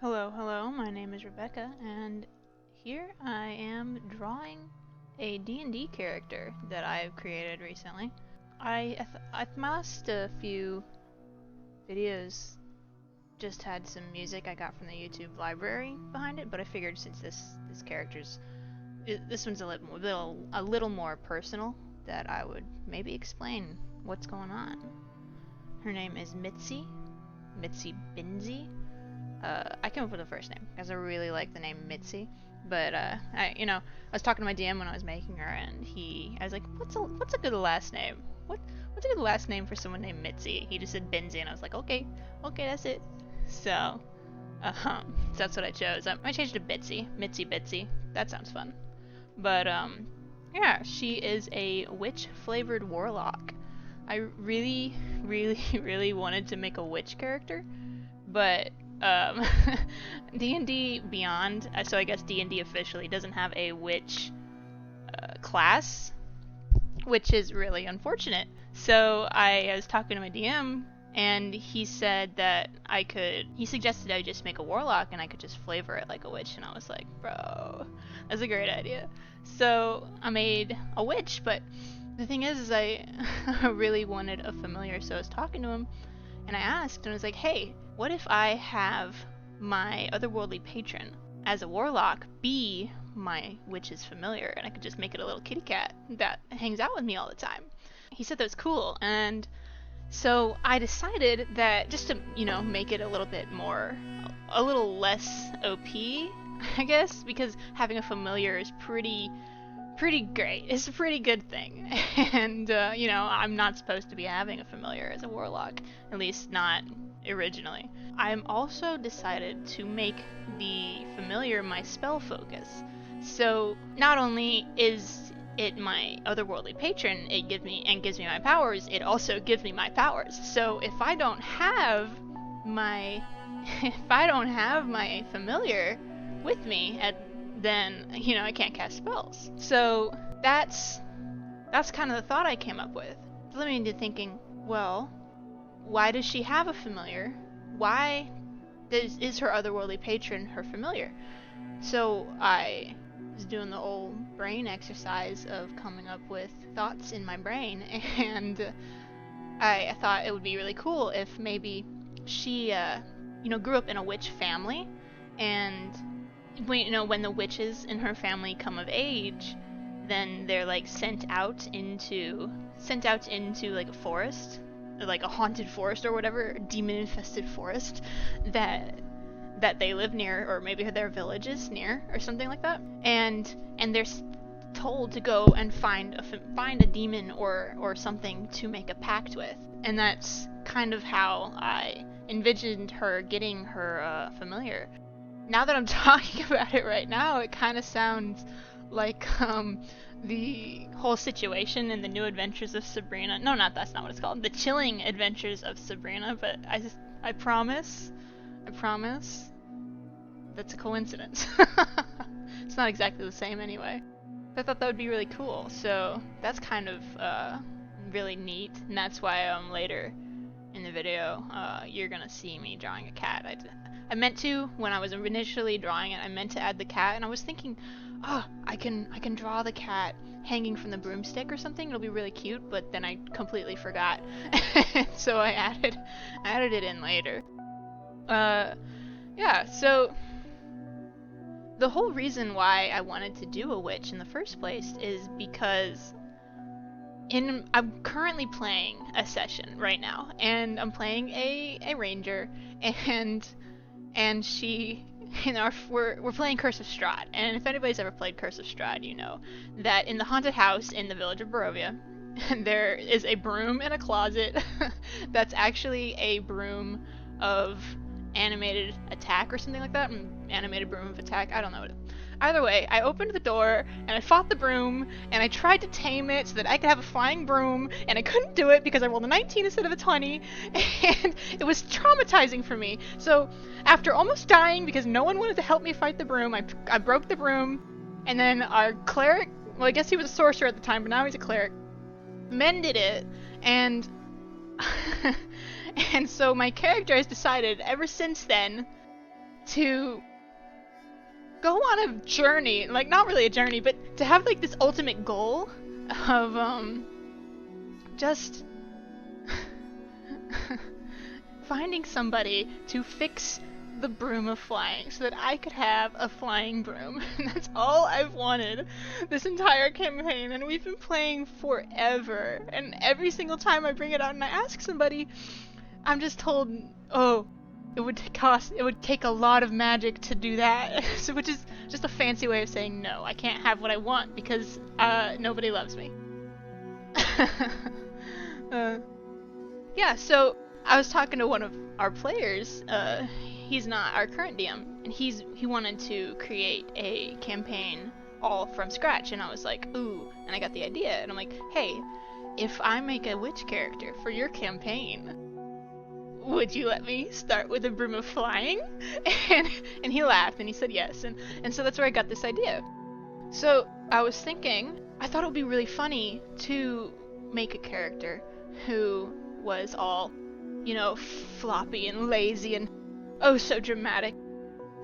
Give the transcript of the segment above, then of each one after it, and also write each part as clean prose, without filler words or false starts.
Hello, my name is Rebecca, and here I am drawing a D&D character that I've created recently. My last few videos just had some music I got from the YouTube library behind it, but I figured since this one's a little more personal, that I would maybe explain what's going on. Her name is Mitzy Bitzy. I came up with the first name because I really like the name Mitzi, but I was talking to my DM when I was making her, and I was like, what's a good last name? What's a good last name for someone named Mitzi? He just said Binzy, and I was like, okay, that's it. So, that's what I chose. I changed to Bitzy, Mitzy Bitzy. That sounds fun. But yeah, she is a witch-flavored warlock. I really, really wanted to make a witch character, but D&D Beyond, so I guess D&D officially doesn't have a witch class, which is really unfortunate. So I was talking to my DM, and he said that he suggested I just make a warlock and I could just flavor it like a witch, and I was like, bro, that's a great idea. So I made a witch, but the thing is I really wanted a familiar, so I was talking to him, and I asked, and I was like, hey, what if I have my otherworldly patron as a warlock be my witch's familiar, and I could just make it a little kitty cat that hangs out with me all the time? He said that was cool, and so I decided that just to, make it a little less OP, I guess, because having a familiar is pretty great. It's a pretty good thing. And, I'm not supposed to be having a familiar as a warlock, at least not originally. I'm also decided to make the familiar my spell focus. So not only is it my otherworldly patron, it gives me my powers, it also gives me my powers. So if I don't have my familiar with me, then I can't cast spells. So that's kind of the thought I came up with. It led me into thinking, well, why does she have a familiar? Why is her otherworldly patron her familiar? So I was doing the old brain exercise of coming up with thoughts in my brain, and I thought it would be really cool if maybe she grew up in a witch family, and when the witches in her family come of age, then they're like sent out into like a forest, like a haunted forest or whatever, demon infested forest that they live near, or maybe their village is near or something like that, and they're told to go and find a demon or something to make a pact with. And that's kind of how I envisioned her getting her familiar. Now that I'm talking about it right now, it kind of sounds like the whole situation in the New Adventures of Sabrina. No, that's not what it's called. The Chilling Adventures of Sabrina. But I promise, that's a coincidence. It's not exactly the same anyway. I thought that would be really cool. So that's kind of really neat, and that's why later in the video you're gonna see me drawing a cat. I meant to, when I was initially drawing it, I meant to add the cat, and I was thinking, I can draw the cat hanging from the broomstick or something. It'll be really cute, but then I completely forgot. So I added it in later. Yeah, so the whole reason why I wanted to do a witch in the first place is because I'm currently playing a session right now, and I'm playing a ranger, and she, we're playing Curse of Strahd, and if anybody's ever played Curse of Strahd, you know that in the haunted house in the village of Barovia, there is a broom in a closet that's actually a broom of animated attack or something like that. Animated broom of attack, I don't know. Either way, I opened the door and I fought the broom, and I tried to tame it so that I could have a flying broom, and I couldn't do it because I rolled a 19 instead of a 20, and it was traumatizing for me. So after almost dying because no one wanted to help me fight the broom, I broke the broom, and then our cleric, well, I guess he was a sorcerer at the time, but now he's a cleric, mended it, and and so my character has decided ever since then to go on a journey, like not really a journey, but to have like this ultimate goal of just finding somebody to fix the broom of flying so that I could have a flying broom. And that's all I've wanted this entire campaign, and we've been playing forever, and every single time I bring it out and I ask somebody, I'm just told, oh, it would take a lot of magic to do that. So, which is just a fancy way of saying no, I can't have what I want because nobody loves me. Yeah, so I was talking to one of our players, he's not our current DM, and he wanted to create a campaign all from scratch, and I was like, ooh, and I got the idea, and I'm like, hey, if I make a witch character for your campaign, would you let me start with a broom of flying? And he laughed, and he said yes, and so that's where I got this idea. So I was thinking, I thought it would be really funny to make a character who was all, you know, floppy and lazy and oh so dramatic.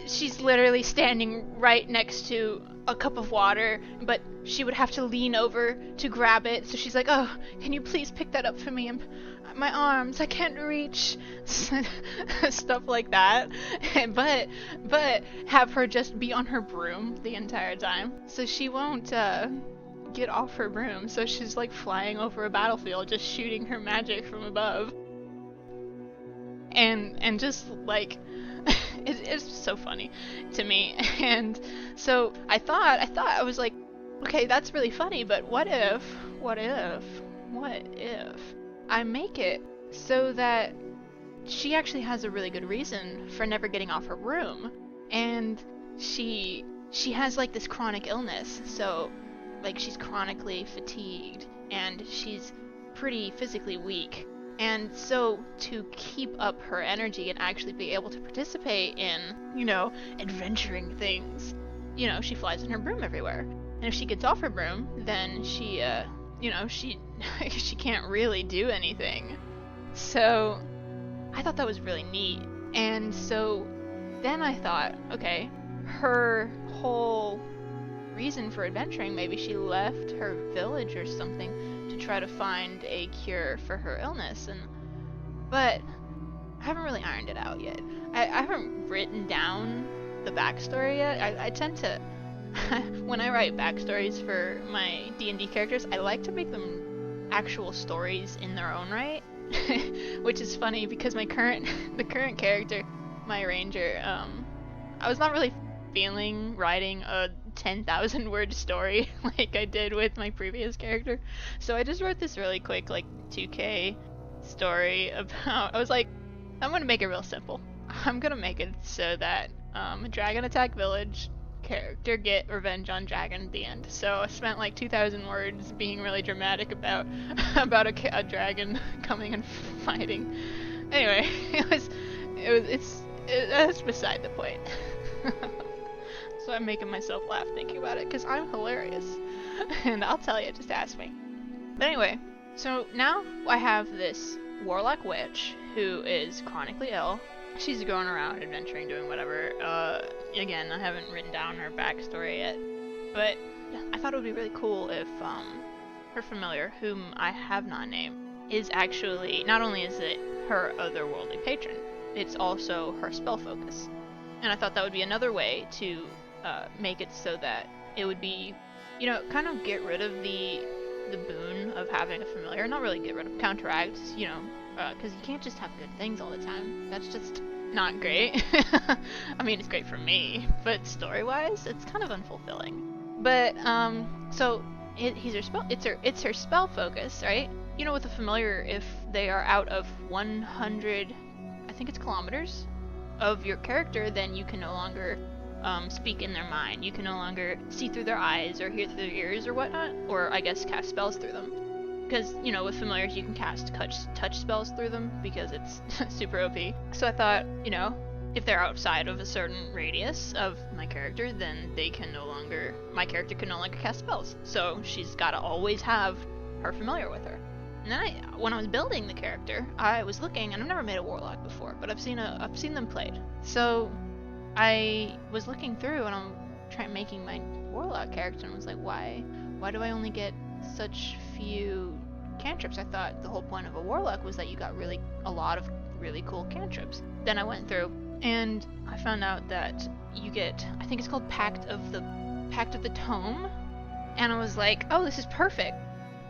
She's literally standing right next to a cup of water, but she would have to lean over to grab it, so she's like, oh, can you please pick that up for me? My arms, I can't reach. Stuff like that. But have her just be on her broom the entire time, so she won't get off her broom, so she's like flying over a battlefield just shooting her magic from above. And just like it's so funny to me. And so I was like, okay, that's really funny, but what if I make it so that she actually has a really good reason for never getting off her broom, and she has like this chronic illness, so like she's chronically fatigued and she's pretty physically weak. And so to keep up her energy and actually be able to participate in, you know, adventuring things, you know, she flies in her broom everywhere. And if she gets off her broom, then she, you know, she can't really do anything. So I thought that was really neat. And so then I thought, okay, her whole reason for adventuring, maybe she left her village or something to try to find a cure for her illness, but I haven't really ironed it out yet. I haven't written down the backstory yet. I tend to when I write backstories for my D&D characters, I like to make them actual stories in their own right. Which is funny because the current character, my ranger, I was not really feeling writing a 10,000 word story like I did with my previous character, so I just wrote this really quick like 2K story about, I was like, I'm gonna make it real simple. I'm gonna make it so that a dragon attack village, character get revenge on dragon at the end. So I spent like 2,000 words being really dramatic about a dragon coming and fighting. Anyway, that's beside the point. So I'm making myself laugh thinking about it because I'm hilarious. And I'll tell you, just ask me. But anyway, so now I have this Warlock witch who is chronically ill. She's going around adventuring, doing whatever. Again, I haven't written down her backstory yet. But I thought it would be really cool if her familiar, whom I have not named, is actually, not only is it her otherworldly patron, it's also her spell focus. And I thought that would be another way to make it so that it would be, you know, kind of get rid of the boon of having a familiar. Not really get rid of, counteract, you know, because you can't just have good things all the time. That's just not great. I mean, it's great for me, but story-wise, it's kind of unfulfilling. But so it's her spell focus, right? You know, with a familiar, if they are out of 100, I think it's kilometers of your character, then you can no longer speak in their mind. You can no longer see through their eyes or hear through their ears or whatnot, or I guess cast spells through them. Because, you know, with familiars you can cast touch spells through them because it's super OP. So I thought, you know, if they're outside of a certain radius of my character, then my character can no longer cast spells. So she's got to always have her familiar with her. And then when I was building the character, I was looking, and I've never made a warlock before, but I've seen them played. So I was looking through and I'm making my Warlock character and was like, why do I only get such few cantrips? I thought the whole point of a Warlock was that you got a lot of really cool cantrips. Then I went through and I found out that you get, I think it's called Pact of the Tome, and I was like, oh, this is perfect.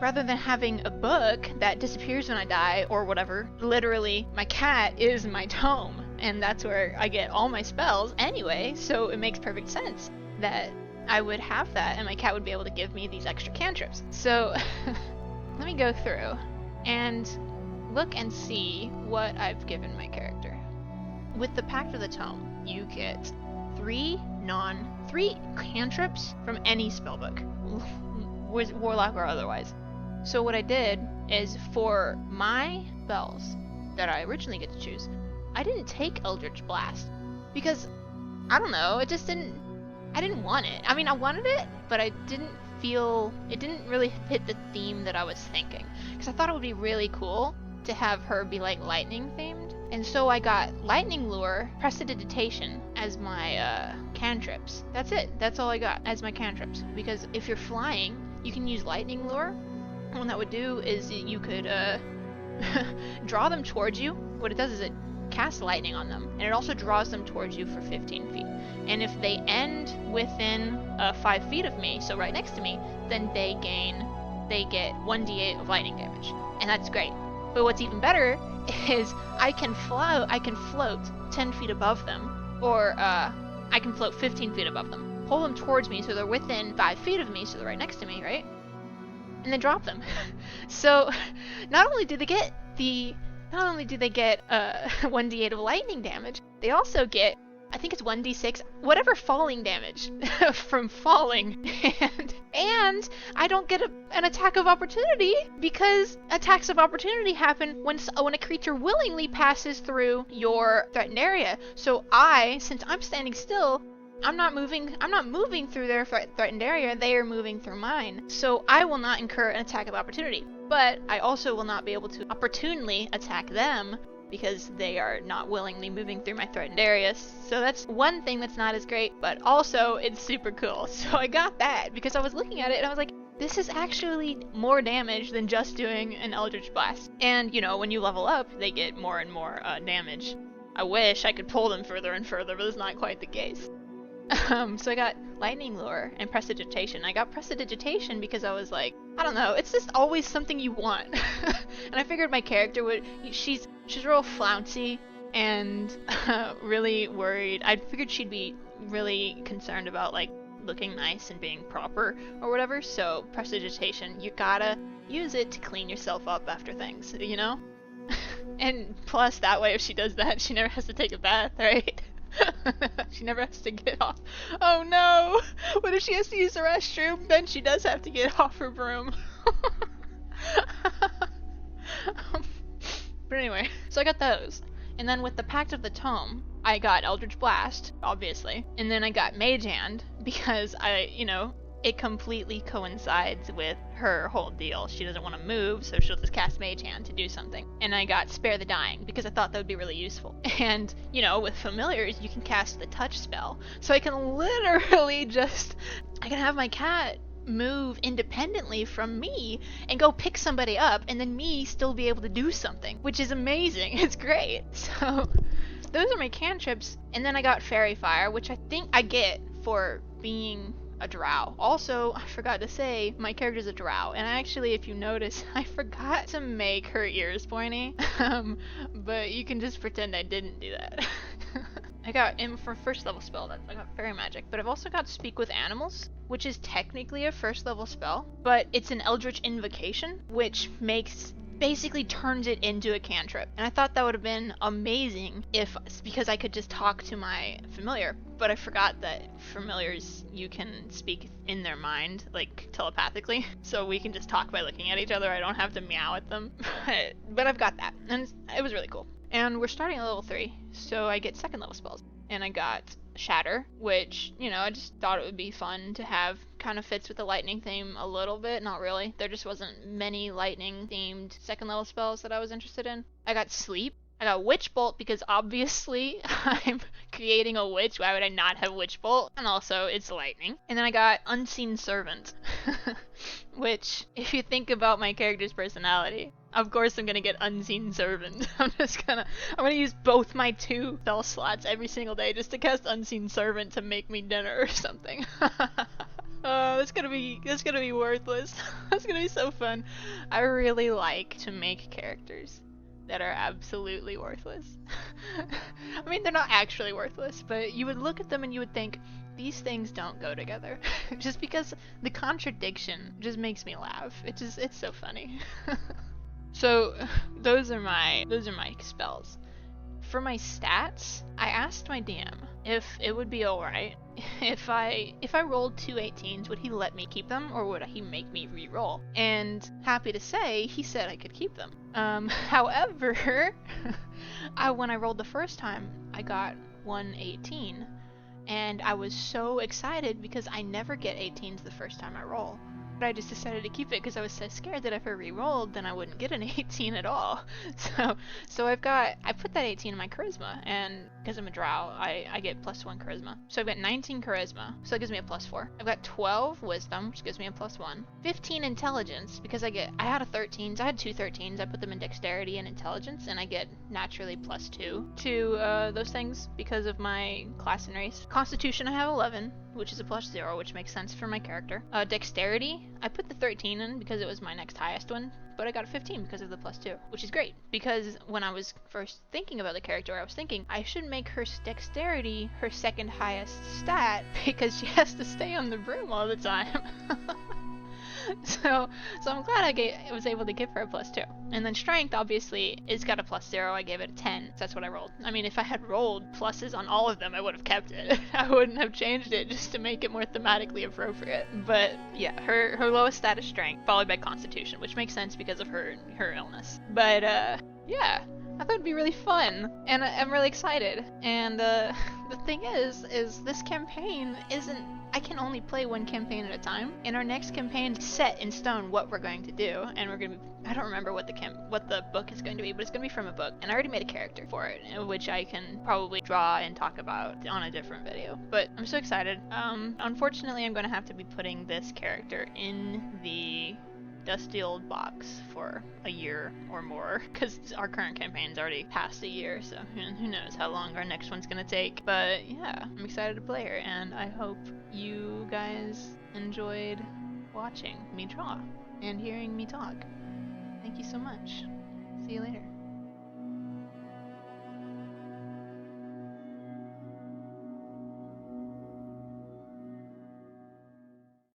Rather than having a book that disappears when I die or whatever, literally my cat is my tome, and that's where I get all my spells anyway, so it makes perfect sense that I would have that and my cat would be able to give me these extra cantrips. So let me go through and look and see what I've given my character. With the Pact of the Tome, you get 3 cantrips from any spellbook, Warlock or otherwise. So what I did is, for my spells that I originally get to choose, I didn't take Eldritch Blast because, I don't know, I didn't want it. I mean, I wanted it, but I didn't feel, it didn't really fit the theme that I was thinking. Because I thought it would be really cool to have her be like lightning themed. And so I got Lightning Lure, Prestidigitation as my cantrips. That's it. That's all I got as my cantrips. Because if you're flying, you can use Lightning Lure. What that would do is you could draw them towards you. What it does is it casts lightning on them, and it also draws them towards you for 15 feet. And if they end within 5 feet of me, so right next to me, then they get 1d8 of lightning damage, and that's great. But what's even better is I can float 10 feet above them, or I can float 15 feet above them, pull them towards me so they're within 5 feet of me, so they're right next to me, right? And then drop them. So not only do they get 1d8 of lightning damage, they also get, I think it's 1d6, whatever falling damage from falling. And I don't get an attack of opportunity, because attacks of opportunity happen when a creature willingly passes through your threatened area. So since I'm standing still, I'm not moving through their threatened area, they are moving through mine. So I will not incur an attack of opportunity. But I also will not be able to opportunely attack them because they are not willingly moving through my threatened area. So that's one thing that's not as great, but also it's super cool. So I got that because I was looking at it and I was like, this is actually more damage than just doing an Eldritch Blast. And, you know, when you level up, they get more and more damage. I wish I could pull them further and further, but it's not quite the case. So I got Lightning Lure and Prestidigitation. I got Prestidigitation because I was like, I don't know, it's just always something you want. And I figured my character she's real flouncy and really worried. I figured she'd be really concerned about like looking nice and being proper or whatever. So Prestidigitation, you gotta use it to clean yourself up after things, you know? And plus that way, if she does that, she never has to take a bath, right? She never has to get off. Oh no! What if she has to use the restroom? Then she does have to get off her broom. But anyway, so I got those. And then with the Pact of the Tome, I got Eldritch Blast, obviously. And then I got Mage Hand, because it completely coincides with her whole deal. She doesn't want to move, so she'll just cast Mage Hand to do something. And I got Spare the Dying, because I thought that would be really useful. And, with familiars, you can cast the touch spell. So I can literally I can have my cat move independently from me and go pick somebody up, and then me still be able to do something, which is amazing. It's great. So those are my cantrips. And then I got Fairy Fire, which I think I get for being a drow. Also, I forgot to say, my character's a drow, and actually, if you notice, I forgot to make her ears pointy, but you can just pretend I didn't do that. I got, for first level spell, I got Fairy Magic, but I've also got Speak with Animals, which is technically a first level spell, but it's an Eldritch Invocation, which basically turns it into a cantrip. And I thought that would have been amazing because I could just talk to my familiar. But I forgot that familiars, you can speak in their mind, like telepathically. So we can just talk by looking at each other. I don't have to meow at them. But I've got that. And it was really cool. And we're starting at level 3, so I get second level spells. And I got Shatter, which, I just thought it would be fun to have. Kind of fits with the lightning theme a little bit. Not really. There just wasn't many lightning themed second level spells that I was interested in. I got Sleep, I got Witch Bolt because obviously I'm creating a witch. Why would I not have Witch Bolt? And also it's lightning. And then I got Unseen Servant, which if you think about my character's personality, of course I'm gonna get Unseen Servant. I'm gonna use both my 2 spell slots every single day just to cast Unseen Servant to make me dinner or something. That's gonna be worthless. That's gonna be so fun. I really like to make characters that are absolutely worthless. I mean, they're not actually worthless, but you would look at them and you would think, these things don't go together. Just because the contradiction just makes me laugh. It's so funny. So those are my spells. For my stats, I asked my DM if it would be alright if I rolled 2 18s, would he let me keep them or would he make me re-roll? And happy to say, he said I could keep them. However, when I rolled the first time, I got 1 18, and I was so excited because I never get 18s the first time I roll. But I just decided to keep it because I was so scared that if I re-rolled, then I wouldn't get an 18 at all. So I put that 18 in my charisma, and because I'm a drow, I get +1 charisma. So I've got 19 charisma, so that gives me a +4. I've got 12 wisdom, which gives me a +1. 15 intelligence, because I had 2 13s, I put them in dexterity and intelligence, and I get naturally +2 to those things because of my class and race. Constitution, I have 11, which is a +0, which makes sense for my character. Dexterity, I put the 13 in because it was my next highest one, but I got a 15 because of the +2, which is great, because when I was first thinking about the character, I was thinking I should make her dexterity her second highest stat because she has to stay on the broom all the time. So I'm glad I was able to give her a +2. And then strength, obviously, it's got a +0. I gave it a 10. So that's what I rolled. I mean, if I had rolled pluses on all of them, I would have kept it. I wouldn't have changed it just to make it more thematically appropriate. But yeah, her lowest stat is strength, followed by constitution, which makes sense because of her illness. But yeah, I thought it'd be really fun, and I'm really excited. And the thing is this campaign isn't. I can only play one campaign at a time. In our next campaign, set in stone what we're going to do, and we're gonna be. I don't remember what the book is going to be, but it's gonna be from a book, and I already made a character for it, which I can probably draw and talk about on a different video. But I'm so excited. Unfortunately, I'm gonna have to be putting this character in the dusty old box for a year or more, because our current campaign's already past a year, so who knows how long our next one's gonna take. But yeah, I'm excited to play her, and I hope you guys enjoyed watching me draw and hearing me talk. Thank you so much. See you later.